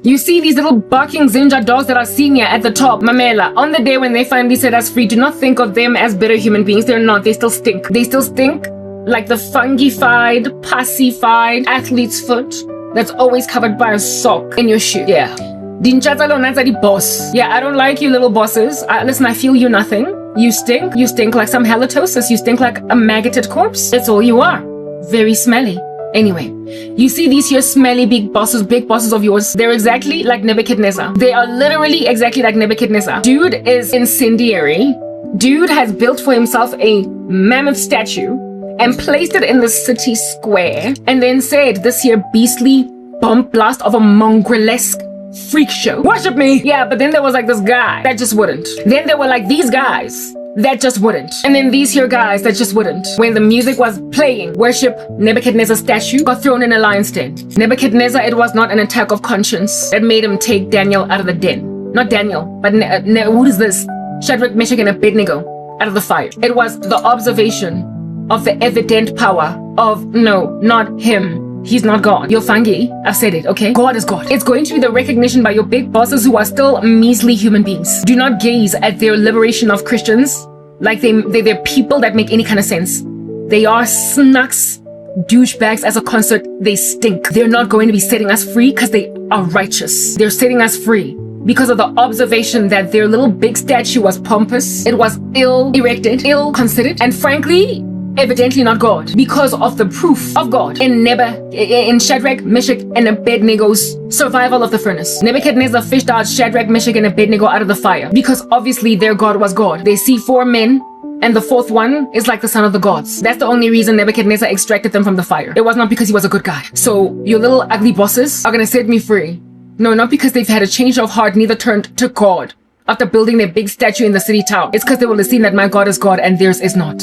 You see these little barking Zinja dogs that are senior at the top, Mamela, on the day when they finally set us free, do not think of them as better human beings. They're not. They still stink. They still stink like the fungified, pacified athlete's foot that's always covered by a sock in your shoe. Yeah. The boss. Yeah, I don't like you little bosses. Listen, I feel you nothing. You stink. You stink like some halitosis. You stink like a maggoted corpse. That's all you are. Very smelly. Anyway, you see these here smelly big bosses of yours. They're exactly like Nebuchadnezzar. They are literally exactly like Nebuchadnezzar. Dude is incendiary. Dude has built for himself a mammoth statue and placed it in the city square and then said this here beastly bomb blast of a mongrelesque freak show. Worship me! Yeah, but then there was like this guy that just wouldn't. Then there were like these guys that just wouldn't. And then these here guys that just wouldn't. When the music was playing, worship Nebuchadnezzar's statue got thrown in a lion's den. Nebuchadnezzar, it was not an attack of conscience that made him take Daniel out of the den. Not Daniel, but who is this? Shadrach, Meshach, and Abednego out of the fire. It was the observation of the evident power of, no, not him. He's not God. You're fungi. I've said it, okay? God is God. It's going to be the recognition by your big bosses who are still measly human beings. Do not gaze at their liberation of Christians like they're people that make any kind of sense. They are snacks, douchebags as a concert. They stink. They're not going to be setting us free because they are righteous. They're setting us free because of the observation that their little big statue was pompous. It was ill erected, ill considered, and frankly, evidently not God, because of the proof of God in Shadrach, Meshach, and Abednego's survival of the furnace. Nebuchadnezzar fished out Shadrach, Meshach, and Abednego out of the fire because obviously their God was God. They see 4 men and the 4th one is like the son of the gods. That's the only reason Nebuchadnezzar extracted them from the fire. It was not because he was a good guy. So your little ugly bosses are gonna set me free. No, not because they've had a change of heart, neither turned to God after building their big statue in the city tower. It's because they will have seen that my God is God and theirs is not.